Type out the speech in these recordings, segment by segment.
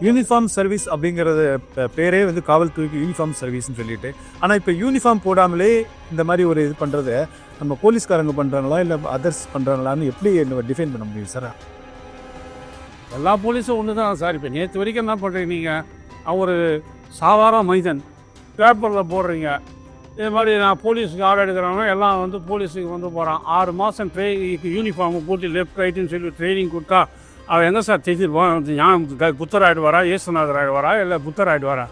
Uniform service அப்படிங்கிறது பேரே வந்து காவல்துறைக்கு யூனிஃபார்ம் சர்வீஸ்னு சொல்லிட்டு, ஆனால் இப்போ யூனிஃபார்ம் போடாமலே இந்த மாதிரி ஒரு இது பண்ணுறத நம்ம போலீஸ்காரங்க பண்ணுறாங்களா இல்லை அதர்ஸ் பண்ணுறாங்களான்னு எப்படி என்ன டிஃபைன் பண்ண முடியும் சார்? எல்லா போலீஸும் ஒன்று தான் சார். இப்போ நேற்று வரைக்கும் என்ன பண்ணுறீங்க நீங்கள், ஒரு சாதாரண மனிதன் பேப்பரில் போடுறீங்க. இது மாதிரி நான் போலீஸுக்கு ஆர்டர் எடுக்கிறவங்க எல்லாம் வந்து போலீஸுக்கு வந்து போகிறான். 6 மாதம் யூனிஃபார்மை போட்டு லெஃப்ட் ரைட்டுன்னு சொல்லி ட்ரைனிங் கொடுத்தா அவன் எங்கே சார் தெரிஞ்சிருப்பான்? ஞான் புத்தர் ஆகிடுவாரா, இயேசுநாதர் ஆகிடுவாரா, இல்லை புத்தர் ஆகிடுவாரா?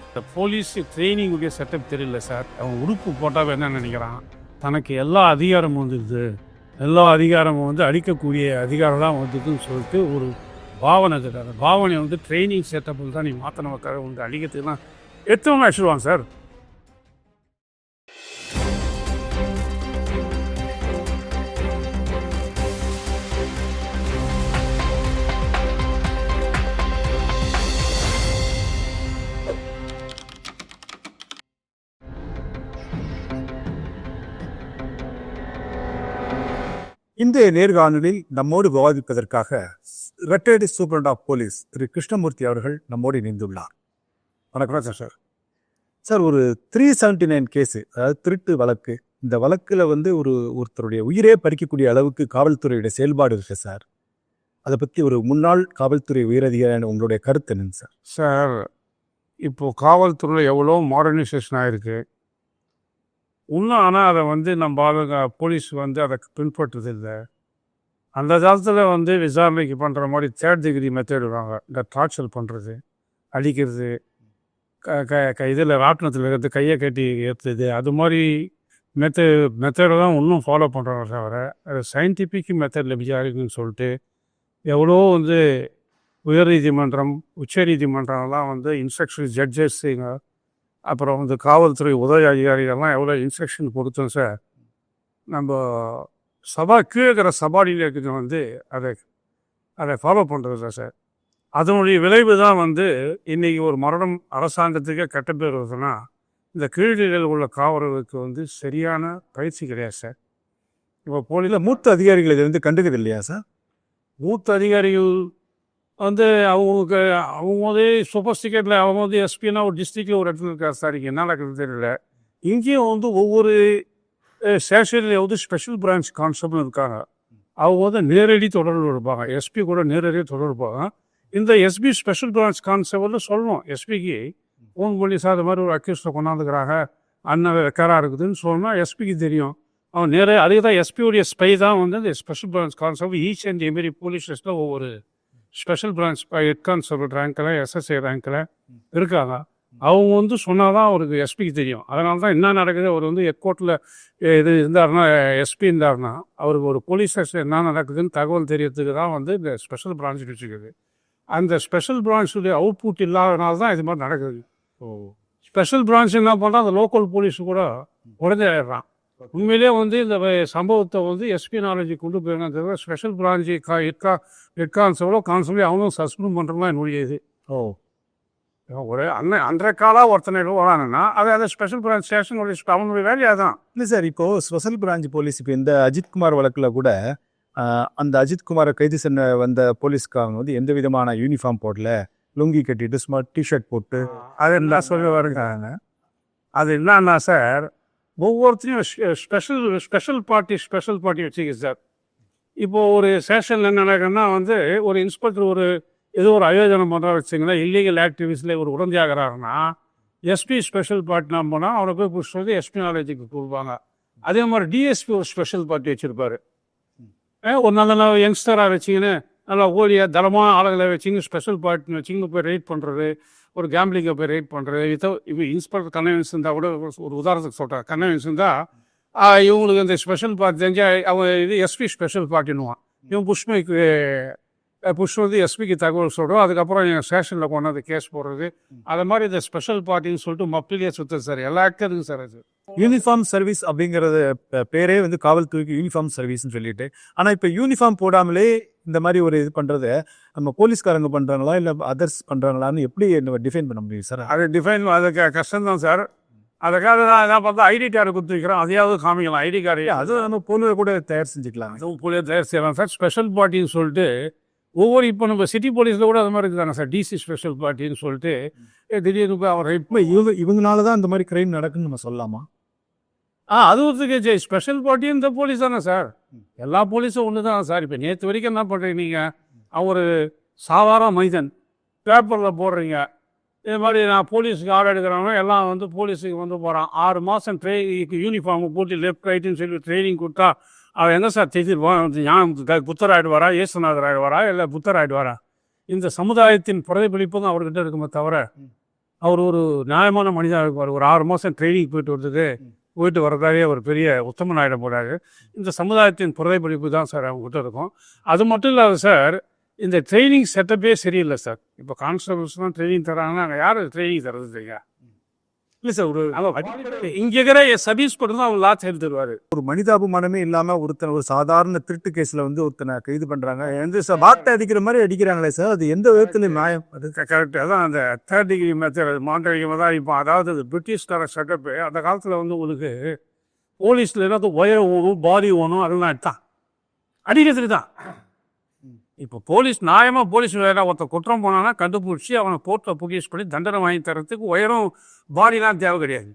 இந்த போலீஸ் ட்ரைனிங்குடைய செட்டப் தெரியல சார். அவன் உறுப்பு போட்டால் என்ன நினைக்கிறான், தனக்கு எல்லா அதிகாரமும் வந்துடுது, எல்லா அதிகாரமும் வந்து அடிக்கக்கூடிய அதிகாரம் தான் வந்துதுன்னு சொல்லிட்டு ஒரு பாவனை தராது. பாவனை வந்து ட்ரைனிங் செட்டப்பில் தான் நீ மாற்றினவக்காக வந்து அடிக்கிறதுக்குலாம் எடுத்தவங்க அடிச்சிடுவாங்க சார். இந்த நேர்காணலில் நம்மோடு விவாதிப்பதற்காக ரிட்டையர்டு சூப்பரண்ட் ஆஃப் போலீஸ் திரு கிருஷ்ணமூர்த்தி அவர்கள் நம்மோடு இணைந்துள்ளார். வணக்கம் சார். சார், ஒரு 379 கேஸு, அதாவது திருட்டு வழக்கு. இந்த வழக்கில் வந்து ஒருத்தருடைய உயிரே பறிக்கக்கூடிய அளவுக்கு காவல்துறையுடைய செயல்பாடு இருக்கு சார். அதை பற்றி ஒரு முன்னாள் காவல்துறை உயரதிகாரியான உங்களுடைய கருத்து என்னங்க சார்? சார், இப்போது காவல்துறையில் எவ்வளோ மாடர்னைசேஷன் ஆகிருக்கு இன்னும். ஆனால் அதை வந்து நம்ம போலீஸ் வந்து அதை பின்பற்றுறது இல்லை. அந்த காலத்தில் வந்து விசாரணைக்கு பண்ணுற மாதிரி 3rd டிகிரி மெத்தட் விடுவாங்க. இந்த டார்ச்சர் பண்ணுறது, அடிக்கிறது, இதில் ராட்டினத்தில் இருக்கிறது, கையை கட்டி ஏற்றுறது, அது மாதிரி மெத்தடை தான் இன்னும் ஃபாலோ பண்ணுறாங்க. தவிர அது சயின்டிஃபிக் மெத்தடில் விசாரிக்குன்னு சொல்லிட்டு எவ்வளோ வந்து உயர் நீதிமன்றம், உச்ச நீதிமன்றம்லாம் வந்து இன்ஸ்ட்ரக்ஷன் ஜட்ஜஸுங்க, அப்புறம் வந்து காவல்துறை உதவி அதிகாரிகள்லாம் எவ்வளோ இன்ஸ்ட்ரக்ஷன் கொடுத்தோம் சார். நம்ம கீழே இருக்கிற சபார்டினேட்டுக்கு வந்து அதை ஃபாலோ பண்ணுறது தான் சார். அதனுடைய விளைவு தான் வந்து இன்றைக்கி ஒரு மரணம் அரசாங்கத்துக்கே கெட்டப்பேர் வருதுன்னா, இந்த கீழ்நிலையில் உள்ள காவலர்களுக்கு வந்து சரியான பயிற்சி கிடையாது சார். இப்போ போலீஸில் மூத்த அதிகாரிகள் இதை வந்து கண்டுக்கிறது இல்லையா சார்? மூத்த அதிகாரிகள் வந்து அவங்க வந்து சொபஸ்டிகேட்டில் அவங்க வந்து எஸ்பின்னா ஒரு டிஸ்ட்ரிக்டில் ஒரு இடத்துல இருக்காரு சார். இங்கே என்ன நடக்குது தெரியல. இங்கேயும் வந்து ஒவ்வொரு ஸ்டேஷன்லேயும் வந்து ஸ்பெஷல் பிரான்ச் கான்ஸ்டபிள் இருக்காங்க. அவங்க வந்து நேரடி தொடர்பு இருப்பாங்க, எஸ்பி கூட நேரடியாக தொடர்பு இருப்பாங்க. இந்த எஸ்பி ஸ்பெஷல் பிரான்ச் கான்ஸ்டபிள் சொல்லணும் எஸ்பிக்கு ஃபோன் பண்ணி, சார் இது மாதிரி ஒரு அக்யூஸ்டை கொண்டாந்துக்கிறாங்க, அண்ணன் ரெக்காராக இருக்குதுன்னு சொன்னால் எஸ்பிக்கு தெரியும். அவன் நேராக அதே தான் எஸ்பியோடைய ஸ்பை தான் வந்து இந்த special branch constable. Each and every police ஸ்டேஷனில் ஒவ்வொரு ஸ்பெஷல் பிரான்ச் ஹெட் கான்ஸ்டபிள் ரேங்கில், எஸ்எஸ்ஐ ரேங்கில் இருக்காங்க. அவங்க வந்து சொன்னால் தான் அவருக்கு எஸ்பிக்கு தெரியும். அதனால தான் என்ன நடக்குது, அவர் வந்து எக்கோட்டில் இது இருந்தாருன்னா, எஸ்பி இருந்தாருன்னா அவருக்கு ஒரு போலீஸ் ஸ்டேஷன் என்ன நடக்குதுன்னு தகவல் தெரியறதுக்கு தான் வந்து இந்த ஸ்பெஷல் பிரான்ச் வச்சுக்குது. அந்த ஸ்பெஷல் பிரான்ச்சுடைய அவுட்புட் இல்லாதனால தான் இது மாதிரி நடக்குது. ஸ்பெஷல் பிரான்ச் என்ன பண்ணுறான், அந்த லோக்கல் போலீஸு கூட உடனே ஆயிடுறான். உண்மையிலே வந்து இந்த சம்பவத்தை வந்து எஸ்பி நாலேஜுக்கு கொண்டு போயிருங்க. ஸ்பெஷல் பிரான்ச்சு ஹெட் கான்ஸ்டபிளோ அவனும் சஸ்பெண்ட் பண்ணுறதுலாம் என்னுடைய இது. ஒரு அன்றைய காலாக ஒருத்தனை வரானுன்னா அது ஸ்பெஷல் பிரான்ச் ஸ்டேஷன் அவனுடைய வேலையாக தான். இல்லை சார், இப்போது ஸ்பெஷல் பிரான்ச் போலீஸ் இப்போ இந்த அஜித்குமார் வழக்கில் கூட அந்த அஜித்குமாரை கைது சென்ன வந்த போலீஸ்காரங்க வந்து எந்த விதமான யூனிஃபார்ம் போடல, லுங்கி கட்டிட்டு சும்மா டிஷர்ட் போட்டு அது எல்லாம் சொல்லி வருகிறாங்க. அது என்னன்னா சார், ஒவ்வொருத்தரையும் ஸ்பெஷல் பார்ட்டி வச்சுக்க சார். இப்போது ஒரு ஸ்டேஷனில் என்ன நடக்குன்னா வந்து ஒரு இன்ஸ்பெக்டர் ஏதோ ஒரு அயோஜனம் பண்ணுறா வச்சுங்களேன், இல்லீகல் ஆக்டிவிட்டிஸில் ஒரு உடந்தையாகிறாருன்னா எஸ்பி ஸ்பெஷல் பார்ட்டினா போனால் அவனை போய் பிடிச்சிட்டு எஸ்பி நாலேஜுக்கு கொடுப்பாங்க. அதே மாதிரி டிஎஸ்பி ஒரு ஸ்பெஷல் பார்ட்டி வச்சுருப்பார். ஒரு நல்ல யங்ஸ்டராக வச்சிங்கன்னு நல்லா ஓடிய தளமான ஆளுகளை வச்சிங்க ஸ்பெஷல் பார்ட்டின்னு வச்சிங்க போய் ரைட் பண்ணுறது, ஒரு கேம்பிளிங்கை போய் ரைட் பண்ணுறது. இப்போ இன்ஸ்பெக்டர் கன்வீனியன்ஸ் இருந்தால் கூட ஒரு உதாரணத்துக்கு சொல்கிறேன், கன்வீனியன்ஸ் இருந்தால் இவங்களுக்கு இந்த ஸ்பெஷல் பார்ட்டி தெரிஞ்சால் அவன் இது எஸ்பி ஸ்பெஷல் பார்ட்டின்னுவான். இவன் புஷ் வந்து எஸ்பிக்கு தகவல் சொல்கிறோம். அதுக்கப்புறம் எங்கள் ஸ்டேஷனில் கொண்டாந்து கேஸ் போடுறது. அது மாதிரி இந்த ஸ்பெஷல் பார்ட்டின்னு சொல்லிட்டு மப்பிலேயே சுற்றுது சார். எல்லா ஆக்டருக்கும் சார் அது யூனிஃபார்ம் சர்வீஸ் அப்படிங்கிறது பேரே வந்து காவல்துறைக்கு யூனிஃபார்ம் சர்வீஸ்னு சொல்லிட்டு, ஆனால் இப்போ யூனிஃபார்ம் போடாமலே இந்த மாதிரி ஒரு இது பண்ணுறத நம்ம போலீஸ்காரங்க பண்ணுறாங்களா இல்லை அதர்ஸ் பண்ணுறாங்களான்னு எப்படி நம்ம டிஃபைன் பண்ண முடியும் சார்? அது டிஃபைன் அதுக்கு கஷ்டம்தான் சார். அதுக்காக நான் என்ன பார்த்தா ஐடி கார்டு கொடுத்து வைக்கிறோம், அதையாவது காமிக்கலாம். ஐடி கார்டு அது நம்ம போலியோ கூட தயார் செஞ்சுக்கலாம். அதுவும் போலியோ தயார் செய்யலாம் சார். ஸ்பெஷல் பார்ட்டின்னு சொல்லிட்டு ஒவ்வொரு இப்போ நம்ம சிட்டி போலீஸில் கூட அது மாதிரி இருக்குதானே சார், டிசி ஸ்பெஷல் பார்ட்டின்னு சொல்லிட்டு திடீர்னு போய் அவரை இப்போ இவங்கனால தான் இந்த மாதிரி கிரைம் நடக்குன்னு நம்ம சொல்லலாமா? அது ஒருத்துக்கு ஸ்பெஷல் பார்ட்டி இந்த போலீஸ் தானே சார், எல்லா போலீஸும் ஒன்று தான் சார். இப்போ நேற்று வரைக்கும் என்ன பண்ணுறீங்க நீங்கள், அவர் சாதாரண மனிதன் பேப்பரில் போடுறீங்க இது மாதிரி நான் போலீஸுக்கு ஆர்டர் எடுக்கிறவங்க எல்லாம் வந்து போலீஸுக்கு வந்து போகிறான், 6 மாதம் யூனிஃபார்ம் போட்டு லெஃப்ட் ரைட்டுன்னு சொல்லி ட்ரைனிங் கொடுத்தா அவன் எங்கே சார் தெரிஞ்சிருவான், புத்தர் ஆகிடுவாரா, இயேசுநாதர் ஆகிடுவாரா, இல்லை புத்தர் ஆகிடுவாரா? இந்த சமுதாயத்தின் பிரதிபலிப்பு தான் அவர்கிட்ட இருக்குமே தவிர அவர் ஒரு நியாயமான மனிதனாக இருப்பார். ஒரு 6 மாதம் ட்ரைனிங் போயிட்டு வரதாவே ஒரு பெரிய உத்தமன் ஆகிட போகிறாரு. இந்த சமுதாயத்தின் பிரதிபலிப்பு தான் சார் அவங்ககிட்ட இருக்கும். அது மட்டும் இல்லாத சார், இந்த ட்ரைனிங் செட்டப்பே சரியில்லை சார். இப்போ கான்ஸ்டபிள்ஸ்லாம் ட்ரைனிங் தராங்கன்னா அங்கே யார் ட்ரைனிங் தர்றது தெரியுங்க? இல்லை சார், ஒரு இங்கே இருக்கிற சர்வீஸ் மட்டும் தான் அவங்க லா செய்து தருவார். ஒரு மனிதாபிமானமே இல்லாம ஒரு சாதாரண திருட்டு கேஸ்ல வந்து ஒருத்தனை கைது பண்றாங்க, எந்த வார்த்தை அடிக்கிற மாதிரி அடிக்கிறாங்களே சார், அது எந்த விதத்துல நியாயம்? அது கரெக்ட். அதான் அந்த 3rd டிகிரி மெத்தட் மாண்டரிங் தான். இப்போ அதாவது பிரிட்டிஷ்கார செட்டப்பு அந்த காலத்தில் வந்து உங்களுக்கு போலீஸில் என்ன ஒயர் ஓணும், பாடி ஓணும், அதெல்லாம் எடுத்தான் அடிக்கிறதுக்கு தான். இப்போ போலீஸ் நியாயமாக போலீஸ் வேலை ஒருத்தர் குற்றம் போனான்னா கண்டுபிடிச்சி அவனை கோர்ட்டில் புகேஷ் பண்ணி தண்டனை வாங்கி தரத்துக்கு ஒயரும் பாடிலாம் தேவை கிடையாது.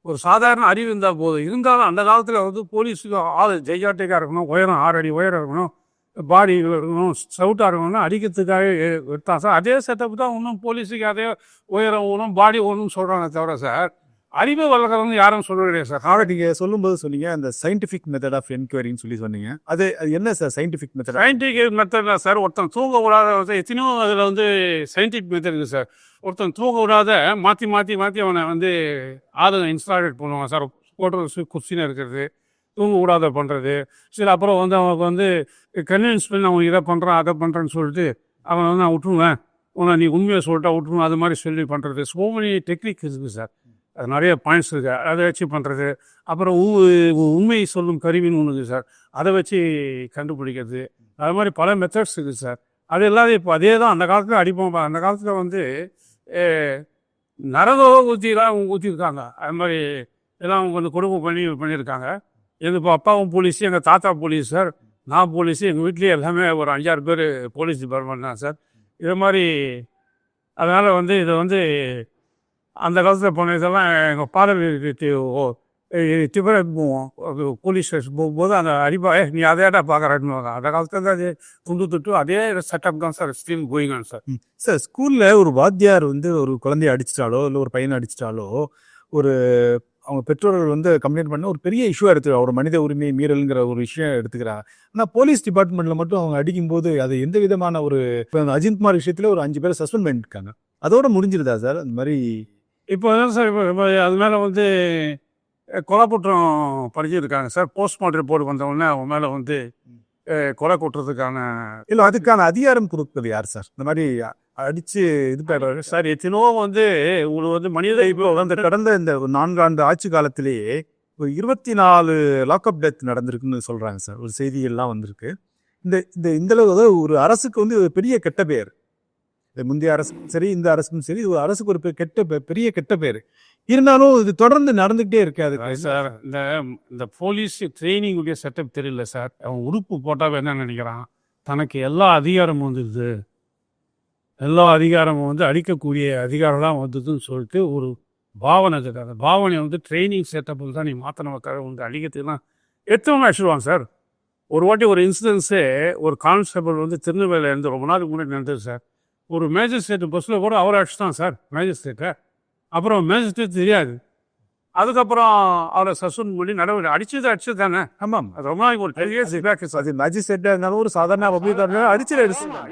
ஒரு சாதாரண அறிவு இருந்தால் போதும். இருந்தாலும் அந்த காலத்தில் வந்து போலீஸுக்கு ஆள் ஜெய்ஜாட்டிக்காக இருக்கணும், உயரம் 6 அடி உயரம் இருக்கணும், பாடி இருக்கணும், சவுட்டாக இருக்கணும்னா அடிக்கிறதுக்காக எடுத்தான் சார். அதே செட்டப் தான் இன்னும் போலீஸுக்கு அதே உயரம் ஓணும், பாடி ஓணும்னு சொல்கிறாங்க தவிர சார் அறிவு வளர்க்குறவங்க யாரும் சொல்ல கிடையாது சார். ஆக நீங்கள் சொல்லும்போது சொன்னீங்க அந்த சயின்டிஃபிக் மெத்தட் ஆஃப் என்கொயரின்னு சொல்லி சொன்னீங்க. அது என்ன சார் சயின்டிஃபிக் மெத்தட்? சயின்டிஃபிக் மெத்தட்ல சார் ஒருத்தன் தூங்க விடாத எத்தனையோ அதில் வந்து சயின்டிஃபிக் மெத்தட் இருக்குது சார். ஒருத்தன் தூங்க விடாத மாற்றி அவனை வந்து ஆளுங்க இன்ஸ்டாலேட் பண்ணுவாங்க சார். போட்டு குச்சின்னு இருக்கிறது, தூங்க விடாத பண்ணுறது. சரி, அப்புறம் வந்து அவனுக்கு வந்து கன்வின்ஸ் பண்ணி அவன் இதை பண்ணுறான் அதை பண்ணுறேன்னு சொல்லிட்டு அவனை வந்து நான் விட்டுருவேன், உன்னை நீ உண்மையை சொல்லிட்டா விட்டுருவேன், அது மாதிரி சொல்லி பண்ணுறது. சோ மெனி டெக்னிக் இருக்குது சார். அது நிறைய பாயிண்ட்ஸ் இருக்குது, அதை வச்சு பண்ணுறது. அப்புறம் உண்மையை சொல்லும் கருவின்னு ஒன்று இருக்குது சார், அதை வச்சு கண்டுபிடிக்கிறது. அது மாதிரி பல மெத்தட்ஸ் இருக்குது சார். அது இல்லாத இப்போ அதே தான் அந்த காலத்தில் அடிப்போம். அந்த காலத்தில் வந்து நரகோ ஊற்றிருக்காங்க. அது மாதிரி எல்லாம் அவங்க வந்து கொடுமை பண்ணியிருக்காங்க. இப்போ அப்பாவும் போலீஸு, எங்கள் தாத்தா போலீஸ் சார், நான் போலீஸு, எங்கள் வீட்லேயே எல்லாமே ஒரு 5-6 பேர் போலீஸ் டிபார்ட்மெண்ட் தான் சார். இது மாதிரி அதனால் வந்து இதை வந்து அந்த காலத்தில் போன இதெல்லாம் எங்கள் ஃபாதர் டிஃபரெண்ட் போவோம். போலீஸ் ஸ்டேஷன் போகும்போது அந்த அடிப்பா நீ அதேடா பார்க்குறான்னு அந்த காலத்தில் தான் அது துண்டு துட்டு அதே செட்டப் தான் sir still going on sir. Sir, ஸ்கூலில் ஒரு வாத்தியார் வந்து ஒரு குழந்தைய அடிச்சிட்டாலோ இல்லை ஒரு பையனை அடிச்சிட்டாலோ ஒரு அவங்க பெற்றோர்கள் வந்து கம்ப்ளைண்ட் பண்ண ஒரு பெரிய இஷ்யூ எடுத்துக்கிறாங்க, ஒரு மனித உரிமை மீறல்ங்கிற ஒரு விஷயம் எடுத்துக்கிறாங்க. ஆனால் போலீஸ் டிபார்ட்மெண்ட்ல மட்டும் அவங்க அடிக்கும்போது அது எந்த விதமான ஒரு அஜித்குமார் விஷயத்தில் ஒரு 5 பேரை சஸ்பெண்ட் பண்ணியிருக்காங்க, அதோட முடிஞ்சிருதா சார்? அந்த மாதிரி இப்போ தான் சார் இப்போ அது மேலே வந்து கொலை குற்றம் படிச்சிருக்காங்க சார். போஸ்ட்மார்ட்டம் ரிப்போர்ட் வந்தவுடனே அவங்க மேலே வந்து கொலை குற்றத்துக்கான இல்லை அதுக்கான அதிகாரம் கொடுக்குறது யார் சார்? இந்த மாதிரி அடிச்சு இது பண்ணுறாரு சார். எத்தனோ வந்து உங்களுக்கு வந்து மனித இப்போ அந்த கடந்த இந்த 4 ஆண்டு ஆட்சி காலத்திலேயே 24 லாக்அப் டெத் நடந்திருக்குன்னு சொல்றாங்க சார். ஒரு செய்திகள்லாம் வந்திருக்கு. இந்த அளவு ஒரு அரசுக்கு வந்து ஒரு பெரிய கெட்ட பெயர். முந்தைய அரசும் சரி, இந்த அரசும் சரி, ஒரு அரசுக்கு ஒரு பெரிய கெட்ட பேர். இருந்தாலும் இது தொடர்ந்து நடந்துகிட்டே இருக்காது சார். இந்த போலீஸ் ட்ரைனிங்குடைய செட்டப் தெரியல சார். அவன் உறுப்பு போட்டாவே என்ன நினைக்கிறான், தனக்கு எல்லா அதிகாரமும் வந்துடுது, எல்லா அதிகாரமும் வந்து அடிக்கக்கூடிய அதிகாரம்லாம் வந்ததுன்னு சொல்லிட்டு ஒரு பாவனை இருக்குது. அந்த பாவனை வந்து ட்ரைனிங் செட்டப்பில் தான் நீ மாற்றினவக்காக வந்து அடிக்கிறதுலாம் எத்தனை அடிச்சிடுவான் சார். ஒரு வாட்டி ஒரு இன்சிடென்ஸே ஒரு கான்ஸ்டபிள் வந்து திருநெல்வேலியில் இருந்து ரொம்ப நாளுக்கு முன்னாடி நடந்தது சார். ஒரு மேஜிஸ்ட்ரேட் பஸ்ஸில் கூட அவர் அடிச்சுட்டான் சார் மேஜிஸ்ட்ரேட்டை. அப்புறம் மேஜிஸ்ட்ரேட் தெரியாது, அதுக்கப்புறம் அவரை சஸ்பெண்ட் பண்ணி நடவடிக்கை அடிச்சது தானே. ஆமாம், அது ரொம்ப நாளைக்கு ஒரு 10 years அது மேஜிஸ்ட்ரேட்டாக இருந்தாலும் ஒரு சாதாரண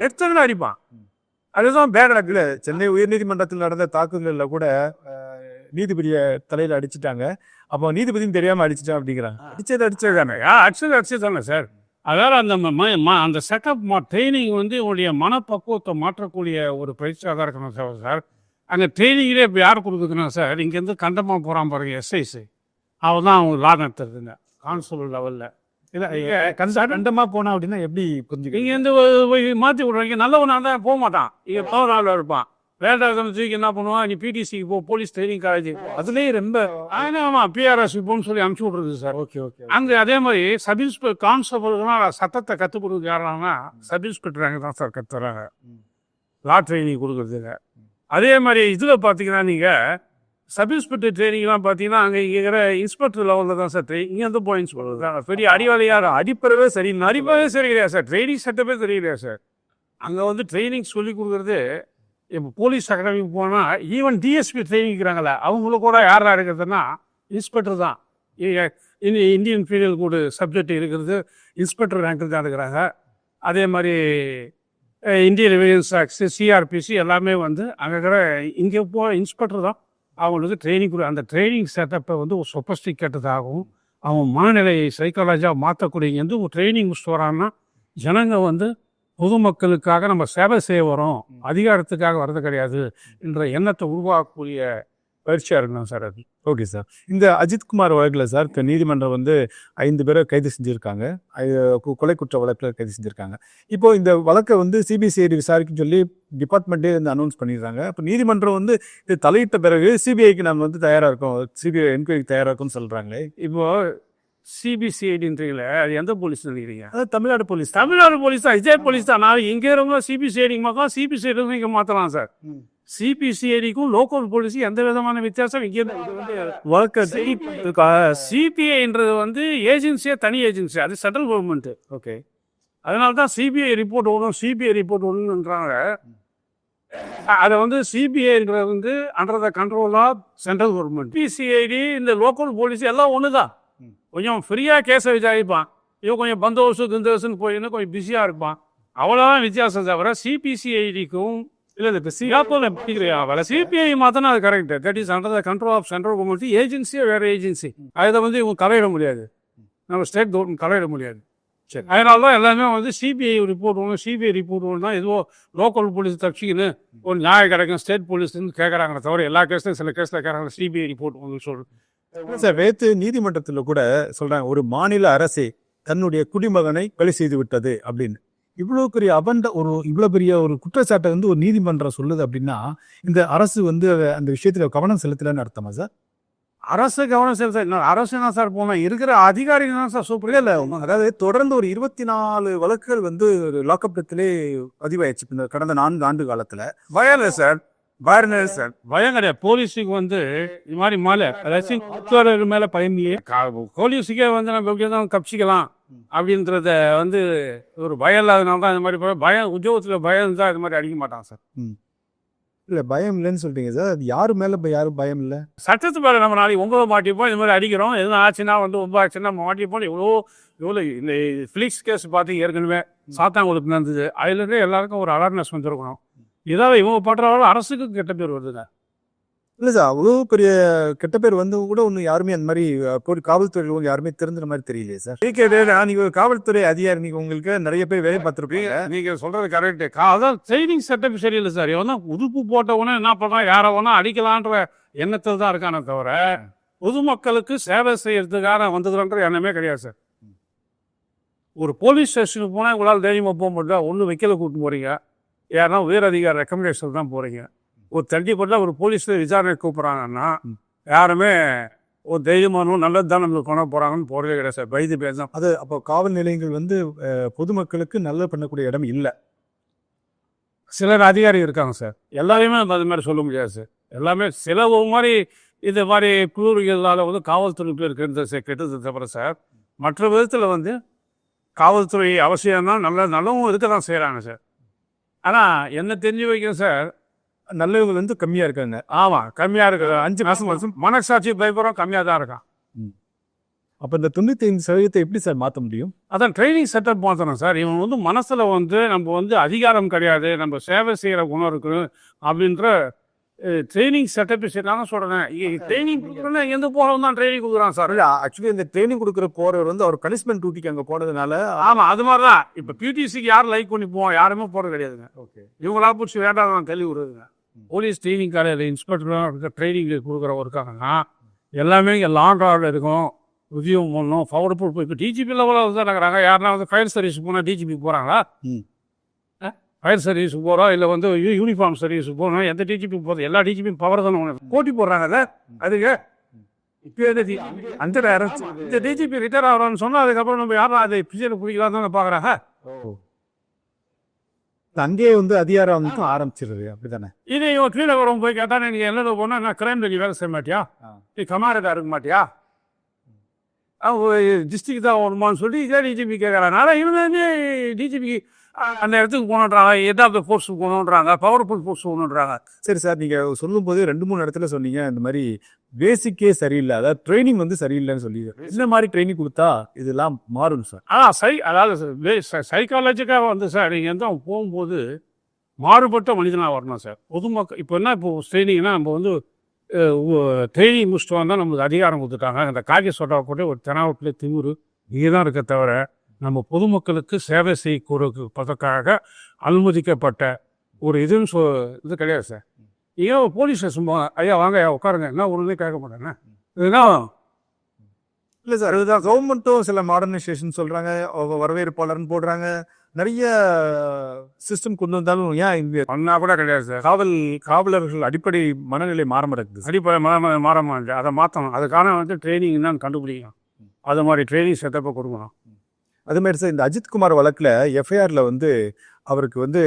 எடுத்து அடிப்பான். அதுதான் பேட் இல்லை. சென்னை உயர்நீதிமன்றத்தில் நடந்த தாக்குதலில் கூட நீதிபதியை தலையில் அடிச்சுட்டாங்க. அப்போ நீதிபதியும் தெரியாமல் அடிச்சுட்டான் அப்படிங்கிறாங்க. அடிச்சது தானே சார். அதாவது அந்த செட்டப் ட்ரைனிங் வந்து உங்களுடைய மனப்பக்குவத்தை மாற்றக்கூடிய ஒரு பயிற்சியாக தான் இருக்கணும் சார். அங்கே ட்ரைனிங்லேயே இப்போ யார் கொடுக்குதுன்னா சார், இங்கேருந்து கண்டமாக போகிறான் பாருங்க எஸ்ஐசி, அவன் தான் அவங்க லா நடத்துறதுங்க கான்ஸ்டபிள் லெவலில். கண்டமாக போனா அப்படின்னா எப்படி புரிஞ்சுக்க? இங்கேருந்து மாற்றி விட்றாங்க. நல்லவனாக தான் போக மாட்டான், இங்கே பவர் இருப்பான். வேண்டாம் தூக்கி என்ன பண்ணுவான், நீ பிடிசிக்கு போ, போலீஸ் ட்ரைனிங் காலேஜ். அதுலேயே ரொம்ப ஆமாம், பிஆர்எஸ் போன்னு சொல்லி அனுப்பிச்சி விட்றது சார். ஓகே ஓகே அங்கே அதே மாதிரி சப் இன்ஸ்பெக்டர் கான்ஸ்டபிள்லாம் சட்டத்தை கற்றுக் கொடுக்குறது யாருன்னா சப் இன்ஸ்பெக்டர் அங்கே தான் சார் கற்றுறாங்க, லா ட்ரைனிங் கொடுக்குறதுங்க. அதே மாதிரி இதில் பார்த்தீங்கன்னா நீங்கள் சப் இன்ஸ்பெக்டர் ட்ரைனிங்லாம் பார்த்தீங்கன்னா அங்கே இருக்கிற இன்ஸ்பெக்டர் லெவலில் தான் சார் ட்ரைனிங். இங்கே வந்து போய் இன்ஸ்பெக்டர் பெரிய அடிவாளியார் அடிப்பறவே சரி, நடிப்பவே சரி கிடையாது சார், ட்ரைனிங் செட்டப்பே தெரியலையா சார். அங்கே வந்து ட்ரைனிங் சொல்லி கொடுக்குறது. இப்போ போலீஸ் அகாடமிக்கு போனால் ஈவன் டிஎஸ்பி ட்ரைனிங் இருக்கிறாங்களே அவங்கள கூட யாராக இருக்கிறதுனா இன்ஸ்பெக்டர் தான். இந்தியன் பீனல் கோடு சப்ஜெக்ட் இருக்கிறது இன்ஸ்பெக்டர் ரேங்கில் தான் இருக்கிறாங்க. அதே மாதிரி இந்தியன் ரெவென்யூ ஆக்ட், சிஆர்பிசி எல்லாமே வந்து அங்கே இருக்கிற இங்கே இன்ஸ்பெக்டர் தான் அவங்களுக்கு ட்ரைனிங் கொடு. அந்த ட்ரைனிங் செட்டப்பை வந்து ஒரு சொபஸ்டிகேட்டதாகவும் அவன் மனநிலையை சைக்காலஜியாக மாற்றக்கூடிய எந்த ஒரு ட்ரைனிங் முடிச்சுட்டு வரான்னா ஜனங்க வந்து பொதுமக்களுக்காக நம்ம சேவை செய்ய வரோம், அதிகாரத்துக்காக வர்றது கிடையாது என்ற எண்ணத்தை உருவாக்கக்கூடிய பயிற்சியாக இருக்கணும் சார் அது. Okay sir. இந்த அஜித்குமார் வழக்கில் சார் நீதிமன்றம் வந்து 5 பேரை கைது செஞ்சுருக்காங்க, கொலை குற்ற வழக்கில் கைது செஞ்சுருக்காங்க. இப்போ இந்த வழக்கை வந்து சிபிசிஐடி விசாரிக்குன்னு சொல்லி டிபார்ட்மெண்ட்டே வந்து அனௌன்ஸ் பண்ணிடுறாங்க. இப்போ நீதிமன்றம் வந்து இது தலையிட்ட பிறகு சிபிஐக்கு நம்ம வந்து தயாராக இருக்கோம், சிபிஐ என்கொயரிக்கு தயாராக இருக்கும்னு சொல்கிறாங்களே. இப்போது சிபிசிஐடின்றீங்களே, அது எந்த போலீஸ் நினைக்கிறீங்க? அதாவது தமிழ்நாடு போலீஸ். தமிழ்நாடு போலீஸ் தான், விஜய் போலீஸ் தான். நான் இங்கே இருக்க சிபிசிஐடிக்கு மாற்றலாம், சிபிசிஐடி இங்கே மாற்றலாம் சார். சிபிசிஐடிக்கும் லோக்கல் போலீஸுக்கும் எந்த விதமான வித்தியாசம் இங்கே சிபிஐன்றது வந்து ஏஜென்சியா, தனி ஏஜென்சி, அது சென்ட்ரல் கவர்மெண்ட். ஓகே, அதனால தான் சிபிஐ ரிப்போர்ட் வரும், சிபிஐ ரிப்போர்ட் வரும்ன்றாங்க. அதை வந்து சிபிஐன்றது வந்து under the control of central government. CBCID இந்த லோக்கல் போலீஸ் எல்லாம் ஒன்று தான். கொஞ்சம் ஃப்ரீயாக கேஸை விசாரிப்பான், இவன் கொஞ்சம் பந்தோபஸ்து திந்தோபஸ்துன்னு போயின்னு கொஞ்சம் பிஸியாக இருப்பான், அவ்வளோதான் வித்தியாசம். தவிர சிபிசிஐடிக்கும் இல்லை இப்போ சிபிஐ மாத்தினா அது correct. That is under the control of central government. ஏஜென்சியே வேறு ஏஜென்சி, அதை வந்து இவங்க கலையிட முடியாது, நம்ம ஸ்டேட் கவர்மெண்ட் கலையிட முடியாது. சரி, அதனால தான் எல்லாமே வந்து சிபிஐ ரிப்போர்ட் ஒன்று, சிபிஐ ரிப்போர்ட் ஒன்று தான். ஏதோ லோக்கல் போலீஸ் தப்பிச்சிக்கின்னு ஒரு நியாயம் கிடைக்கும் ஸ்டேட் போலீஸ்ன்னு கேட்குறாங்க தவிர எல்லா கேஸ்லையும் சில கேஸில் கேட்குறாங்க சிபிஐ ரிப்போர்ட் ஒன்று சொல்கிறேன் சார். வேத்து நீதிமன்றத்தில் கூட சொல்கிறாங்க ஒரு மாநில அரசே தன்னுடைய குடிமகனை கொலை செய்து விட்டது அப்படின்னு. இவ்வளோ பெரிய இவ்வளோ பெரிய ஒரு குற்றச்சாட்டை வந்து ஒரு நீதிமன்றம் சொல்லுது அப்படின்னா இந்த அரசு வந்து அந்த விஷயத்தில் கவனம் செலுத்தலைன்னு அர்த்தமா சார்? அரசு கவனம் செலுத்த அரசு என்ன சார் போனால் இருக்கிற அதிகாரிகள் தான் சார் சூப்பர். இல்லை, அதாவது தொடர்ந்து ஒரு 24 வழக்குகள் வந்து லாக்அப் டெத்திலே பதிவாயிடுச்சு இந்த கடந்த 4 ஆண்டு காலத்தில். பயம் இல்லை சார், பயம் கிடையாது. போலீஸுக்கு வந்து இது மாதிரி மேலே அதாவது மேலே பயமியே போலீஸுக்கே வந்து நம்ம எப்படி தான் தப்பிச்சிக்கலாம் அப்படின்றத வந்து ஒரு பயம் இல்லாதனால தான் இந்த மாதிரி பயம், உத்தியோகத்தில் பயம் தான் இது மாதிரி அடிக்க மாட்டான் சார். இல்லை, பயம் இல்லைன்னு சொல்லிட்டீங்க சார். அது யாரு மேலே யாரும் பயம் இல்லை. சட்டத்து மேலே நம்ம நாளைக்கு 9 மாட்டிப்போம், இது மாதிரி அடிக்கிறோம், எதுவும் ஆச்சுன்னா வந்து 9 ஆச்சுன்னா மாட்டிப்போம். இவ்வளோ இந்த ஃபிளிக்ஸ் கேஸ் பார்த்து ஏற்கனவே சாத்தாங்குளத்துல இருந்தது, அதுலேருந்தே எல்லாருக்கும் ஒரு அவேர்னஸ் வந்துருக்கணும். இதாவது இவங்க பண்ணுறவங்க அரசுக்கு கெட்ட பேர் வருதுங்க. இல்லை சார், அவ்வளோ பெரிய கெட்ட பேர் வந்து கூட ஒன்றும் யாருமே அந்த மாதிரி காவல்துறையில் யாருமே தெரிஞ்சுற மாதிரி தெரியலையே சார். நீங்கள் காவல்துறை அதிகாரி, நீங்கள் உங்களுக்கு நிறைய பேர் வேலை பார்த்துருப்பீங்க. நீங்கள் சொல்கிறது கரெக்டு. அதான் ட்ரைனிங் செட்டப் சரியில்லை சார். எவனா உதுப்பு போட்டவொன்னே என்ன பண்ணுறான், யாரை வேணா அடிக்கலான்ற எண்ணத்தில் தான் இருக்கானே தவிர பொதுமக்களுக்கு சேவை செய்யறதுக்காக வந்ததுன்ற எண்ணமே கிடையாது சார். ஒரு போலீஸ் ஸ்டேஷனுக்கு போனால் உங்களால் தைரியமாக போக முடியல, ஒன்று வைக்கல கூப்பிட்டு போகிறீங்க, யாருன்னா உயர் அதிகார ரெக்கமெண்டேஷன் தான் போகிறீங்க. ஒரு தண்டிப்பட்டால் ஒரு போலீஸில் விசாரணை கூப்பிட்றாங்கன்னா யாருமே ஒரு தைரியமானும் நல்லது தான் நம்மளுக்கு கொண்டு போகிறாங்கன்னு போகிறதே கிடையாது சார். வைத்திய பேர் தான் அது. அப்போ காவல் நிலையங்கள் வந்து பொதுமக்களுக்கு நல்லது பண்ணக்கூடிய இடம் இல்லை. சிலர் அதிகாரி இருக்காங்க சார், எல்லாரையுமே அது மாதிரி சொல்ல முடியாது சார். எல்லாமே சில ஒரு மாதிரி இது மாதிரி குழுவிகளால் வந்து காவல்துறை பேர் கெட்டது தவிர சார், மற்ற விதத்தில் வந்து காவல்துறை அவசியம் தான், நல்லவும் இருக்க தான் செய்கிறாங்க சார். ஆனால் என்ன தெரிஞ்சு வைக்கணும் சார், நல்லவங்க வந்து கம்மியாக இருக்காங்க. ஆமாம், கம்மியாக இருக்குது. 5 மாதம் மனசாட்சி பயப்படம் கம்மியாக தான் இருக்கான். அப்போ இந்த 95% எப்படி சார் மாற்ற முடியும்? அதான் ட்ரைனிங் செட்டப் மாற்றணும் சார். இவன் வந்து மனசில் வந்து நம்ம வந்து அதிகாரம் கிடையாது, நம்ம சேவை செய்கிற குணம் இருக்குது அப்படின்ற ட்ரைனிங் செட்டப் நான் சொல்கிறேன். ட்ரைனிங் கொடுக்குறேன்னா எந்த போகிறவங்க தான் ட்ரைனிங் கொடுக்குறான் சார். இல்லை, ஆக்சுவலி இந்த ட்ரைனிங் கொடுக்குற போகிறவர் வந்து அவர் பனிஷ்மெண்ட் டியூட்டிக்கு அங்கே போனதுனால. ஆமாம், அது மாதிரி தான். இப்போ பிடிசிக்கு யாரும் லைக் பண்ணி போவோம், யாருமே போகிறது கிடையாதுங்க. ஓகே, இவங்களா பிடிச்சி வேண்டாம் தான் தள்ளி விடுறதுங்க. போலீஸ் ட்ரைனிங் காலையில் இன்ஸ்பெக்டர் ட்ரைனிங் கொடுக்குறவங்க இருக்காங்கன்னா எல்லாமே இங்கே லாங் ஆர்டர் இருக்கும், உதவியும் பண்ணணும், பவர்ஃபுல். இப்போ டிஜிபி லெவலில் தான் இருக்கிறாங்க. யாருன்னா வந்து ஃபயர் சர்வீஸ் போனால் டிஜிபி போகிறாங்களா? ஃபயர் சர்வீஸுக்கு போகிறோம், இல்லை வந்து யூனிஃபார்ம் சர்வீஸுக்கு போகிறோம், எந்த டிஜிபி போகிறது, எல்லா டிஜிபியும் பவர் தானே ஒன்று போட்டி போடுறாங்கல்ல. அதுக்கு இப்போ அந்த இந்த டிஜிபி ரிட்டையர் ஆகிறோன்னு சொன்னால் அதுக்கப்புறம் நம்ம யாரும் அதை பிக்சர் பிடிக்கலாம் தானே பார்க்குறாங்க. அங்கேயே வந்து அதிகாரம் வந்து ஆரம்பிச்சிருது, அப்படித்தானே? இது இவன் கீழே வரவங்க போய் கேட்டானே, நீ என்ன போனால் நான் கிரைம் நீ வேலை செய்ய மாட்டியா, நீ கமாண்டா இருக்க மாட்டியா, டிஸ்ட்ரிக்ட் தான் வருமானு சொல்லி இதே டிஜிபி கேட்குறனால இவங்க வந்து டிஜிபி அந்த இடத்துக்கு போகணுன்றாங்க, எதாவது ஃபோர்ஸுக்கு போகணுன்றாங்க, பவர்ஃபுல் ஃபோர்ஸ் போகணுன்றாங்க. சரி சார், நீங்கள் சொல்லும்போது 2-3 இடத்துல சொன்னீங்க இந்த மாதிரி பேசிக்கே சரியில்லை, அதாவது ட்ரைனிங் வந்து சரியில்லைன்னு சொல்லி. இந்த மாதிரி ட்ரைனிங் கொடுத்தா இதெல்லாம் மாறும் சார். அதாவது சைக்காலஜிக்காக வந்து சார் நீங்கள் வந்து அவன் போகும்போது மாறுபட்ட மனிதனாக வரணும் சார். பொதுமக்கள் இப்போ என்ன, இப்போ ட்ரைனிங்னா நம்ம வந்து ட்ரைனிங் முடிச்சுட்டு வந்தால் நம்மளுக்கு அதிகாரம் கொடுத்துட்டாங்க, அந்த காக்கி சொட்டா கூட ஒரு தெனாவட்டில் திமுரு இங்கே தான் இருக்க தவிர நம்ம பொதுமக்களுக்கு சேவை செய்யக்கூடப்பதற்காக அனுமதிக்கப்பட்ட ஒரு இதுன்னு இது கிடையாது சார். ஏன் போலீஸ் ஸ்டேஷன் போங்க, ஐயா வாங்க ஐயா உட்காருங்க, என்ன ஒன்றுமே கேட்க மாட்டேங்க. இதுதான் இல்லை சார், இதுதான் கவர்மெண்ட்டும் சில மாடர்னைசேஷன் சொல்கிறாங்க, வரவேற்பாளர்னு போடுறாங்க, நிறைய சிஸ்டம் கொண்டு வந்தாலும் ஏன் இங்கே பண்ணா கூட கிடையாது சார். காவலர்கள் அடிப்படை மனநிலை மாற மாட்டேங்குது. அடிப்படை மாற மாட்டேன், அதை மாற்றணும். அதுக்கான வந்து ட்ரைனிங் தான் கண்டுபிடிக்கணும், அது மாதிரி ட்ரைனிங் செட்டப்பை கொடுக்கணும். அது மாதிரி சார், இந்த அஜித்குமார் வழக்கில் எஃப்ஐஆரில் வந்து அவருக்கு வந்து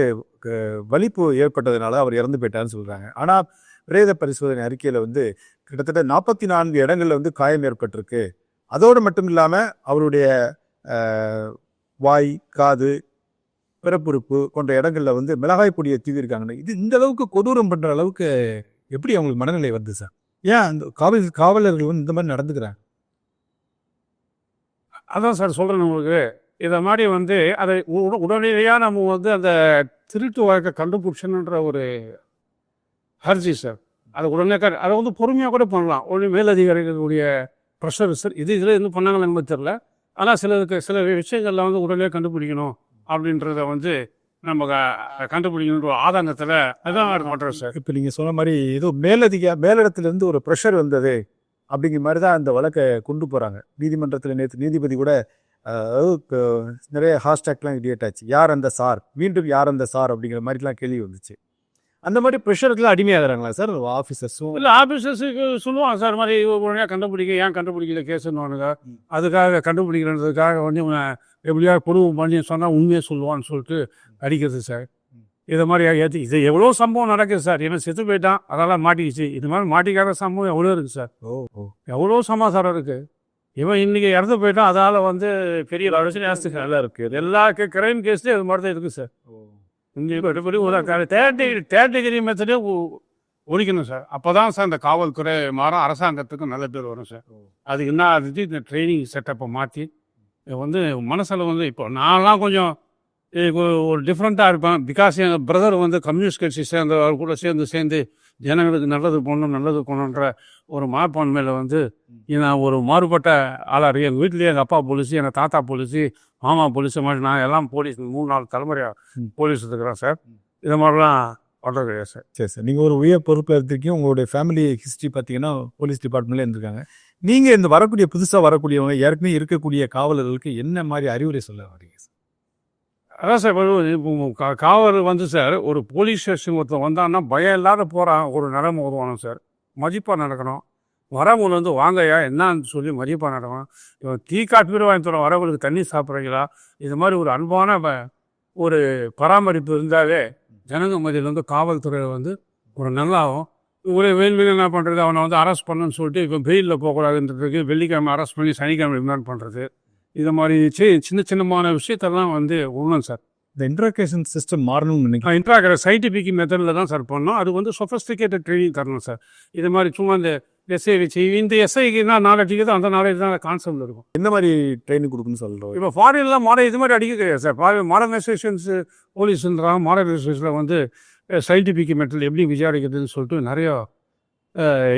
வலிப்பு ஏற்பட்டதுனால அவர் இறந்து போயிட்டான்னு சொல்கிறாங்க. ஆனால் பிரேத பரிசோதனை அறிக்கையில் வந்து கிட்டத்தட்ட 44 இடங்களில் வந்து காயம் ஏற்பட்டிருக்கு. அதோடு மட்டும் இல்லாமல் அவருடைய வாய், காது, பிறப்புறுப்பு போன்ற இடங்களில் வந்து மிளகாய் பொடியை தூவிருக்காங்க. இது இந்த அளவுக்கு கொடூரம் பண்ணுற அளவுக்கு எப்படி அவங்களுக்கு மனநிலை வருது சார்? ஏன் அந்த காவலர்கள் வந்து இந்த மாதிரி நடந்துக்கிறாங்க? அதான் சார் சொல்கிறேன் உங்களுக்கு. இதை மாதிரி வந்து அதை உடனடியாக நம்ம வந்து அந்த திருட்டு வழக்கை கண்டுபிடிச்சனுன்ற ஒரு ஹர்ஜி சார், அதை உடனே அதை வந்து பொறுமையாக கூட பண்ணலாம். ஒரு மேலதிகாரிகளுடைய ப்ரெஷர் சார், இதில் எதுவும் பண்ணாங்கன்னு எனக்கு தெரில. ஆனால் சில விஷயங்கள்ல வந்து உடனே கண்டுபிடிக்கணும் அப்படின்றத வந்து நம்ம கண்டுபிடிக்கணுன்ற ஆதாரத்தில் அதுதான் பண்ணுறோம் சார். இப்போ நீங்கள் சொன்ன மாதிரி ஏதோ மேலிடத்துலேருந்து ஒரு ப்ரெஷர் வந்தது அப்படிங்கிற மாதிரி தான் அந்த வழக்கை கொண்டு போகிறாங்க நீதிமன்றத்தில். நேற்று நீதிபதி கூட நிறைய ஹேஷ்டேக்லாம் கிரியேட் ஆச்சு, யார் அந்த சார், மீண்டும் யார் அந்த சார் அப்படிங்கிற மாதிரிலாம் கேள்வி வந்துச்சு. அந்த மாதிரி ப்ரெஷருக்குலாம் அடிமையாகிறாங்களா சார் ஆஃபீஸர்ஸும்? இல்லை, ஆஃபீஸர்ஸுக்கு சொல்லுவாங்க சார் மாதிரி உடனே கண்டுபிடிக்க, ஏன் கண்டுபிடிக்கல கேஸுன்னு அதுக்காக கண்டுபிடிக்கிறதுக்காக வந்து எப்படியா குடும்பம் பண்ணி சொன்னால் உண்மையாக சொல்லுவான்னு சொல்லிட்டு அடிக்கிறது சார். இதை மாதிரி இது எவ்வளோ சம்பவம் நடக்குது சார். ஏன்னா செத்து போயிட்டான், அதெல்லாம் மாட்டிக்கிச்சு. இது மாதிரி மாட்டிக்காத சம்பவம் எவ்வளோ இருக்குது சார். எவ்வளோ சமாச்சாரம் இருக்குது. இவன் இன்னைக்கு இறந்து போயிட்டான், அதால் வந்து பெரிய நல்லா இருக்குது. எல்லா கிரைம் கேஸ்லேயும் இது மாதிரி தான் இருக்குது சார். தேர்ட் டிகிரி மெத்தடே ஒழிக்கணும் சார். அப்போ தான் சார் இந்த காவல்துறை மாறும், அரசாங்கத்துக்கும் நல்ல பேர் வரும் சார். அது என்ன ஆகுது, இந்த ட்ரைனிங் செட்டப்பை மாற்றி வந்து மனசில் வந்து இப்போ நான்லாம் கொஞ்சம் ஒரு டிஃப்ரெண்ட்டாக இருப்பேன். பிகாஸ் எங்கள் பிரதர் வந்து கம்யூனிஸ்ட் கட்சி சேர்ந்தவர் கூட சேர்ந்து ஜனங்களுக்கு நல்லது பண்ணணுன்ற ஒரு மனப்பான்மையில் வந்து நான் ஒரு மாறுபட்ட ஆளாக இருக்கேன். எங்கள் வீட்லேயே எங்கள் அப்பா போலீஸு, எங்கள் தாத்தா போலீஸு, மாமா போலீஸு மாதிரி நான் எல்லாம் போலீஸ் 3-4 தலைமுறையாக போலீஸ் இருக்கிறேன் சார். இது மாதிரிலாம் பண்ணுறது கிடையாது சார். சரி சார், நீங்கள் ஒரு உயர் பொறுப்பில் இருந்திருக்கீங்க. உங்களுடைய ஃபேமிலி ஹிஸ்ட்ரி பார்த்தீங்கன்னா போலீஸ் டிபார்ட்மெண்ட்லேயே இருந்திருக்காங்க. நீங்கள் இந்த புதுசாக வரக்கூடியவங்க, ஏற்கனவே இருக்கக்கூடிய காவலர்களுக்கு என்ன மாதிரி அறிவுரை சொல்ல வரீங்க சார்? அதான் சார், இப்போ காவலர் வந்து சார் ஒரு போலீஸ் ஸ்டேஷன் ஒருத்தர் வந்தான்னா பயம் இல்லாத போகிறான் ஒரு நிலைமை வருவானோ சார். மதிப்பாக நடக்கணும். வரவங்க வந்து வாங்கய்யா என்னன்னு சொல்லி மதிப்பாக நடக்கணும். இவன் டீ காப்பி வாங்கி தரோம், வரவங்களுக்கு தண்ணி சாப்பிட்றீங்களா, இது மாதிரி ஒரு அன்பான ஒரு பராமரிப்பு இருந்தாவே ஜனங்க மதியில் வந்து காவல்துறை வந்து ஒரு நல்லாகும். ஒரு வேல்வெளி என்ன பண்ணுறது, அவனை வந்து அரெஸ்ட் பண்ணணும்னு சொல்லிட்டு இப்போ வெயிலில் போகக்கூடாதுன்றதுக்கு வெள்ளிக்கிழமை அரெஸ்ட் பண்ணி சனிக்கிழமை ரிமாண்ட் பண்ணுறது, இது மாதிரி சின்னமான விஷயத்தெல்லாம் வந்து ஒன்றும் சார். இந்த இன்ட்ராகேஷன் சிஸ்டம் மாறணும்னு நினைக்கிறேன். சயின்டிஃபிக் மெத்தடில் தான் சார் பண்ணோம். அது வந்து சொஃபஸ்டிகேட்டட் ட்ரைனிங் தரணும் சார். இது மாதிரி சும்மா இந்த எஸ்ஐ வச்சு இந்த எஸ்ஐக்குன்னா நாலேஜ் தான், அந்த நாலேஜ் தான் கான்செப்ட் இருக்கும். இந்த மாதிரி ட்ரைனிங் கொடுக்குன்னு சொல்கிறோம். இப்போ ஃபாரின்லாம் இது மாதிரி அடிக்க கிடையாது சார். மாடர்னைசேஷன்ஸ் போலீஸுன்றாங்க. மாடர்னைசேஷனில் வந்து சயின்டிஃபிக் மெத்தட் எப்படி விசாரிக்கிறதுன்னு சொல்லிட்டு நிறையா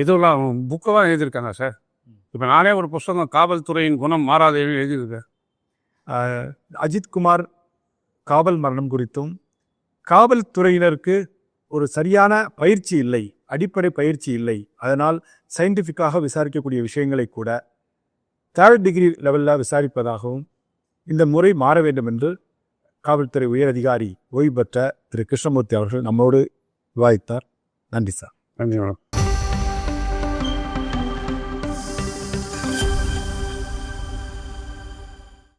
இதெல்லாம் புக்கெல்லாம் எழுதியிருக்காங்க சார். இப்போ நானே ஒரு புத்தகம் காவல்துறையின் குணம் மாறாத எழுதியிருக்கேன். அஜித்குமார் காவல் மரணம் குறித்தும் காவல்துறையினருக்கு ஒரு சரியான பயிற்சி இல்லை, அடிப்படை பயிற்சி இல்லை, அதனால் சயின்டிஃபிக்காக விசாரிக்கக்கூடிய விஷயங்களை கூட 3rd டிகிரி லெவலில் விசாரிப்பதாகவும் இந்த முறை மாற வேண்டும் என்று காவல்துறை உயர் அதிகாரி ஓய்வு பெற்ற திரு கிருஷ்ணமூர்த்தி அவர்கள் நம்மோடு விவாதித்தார். நன்றி சார். நன்றி மேடம்.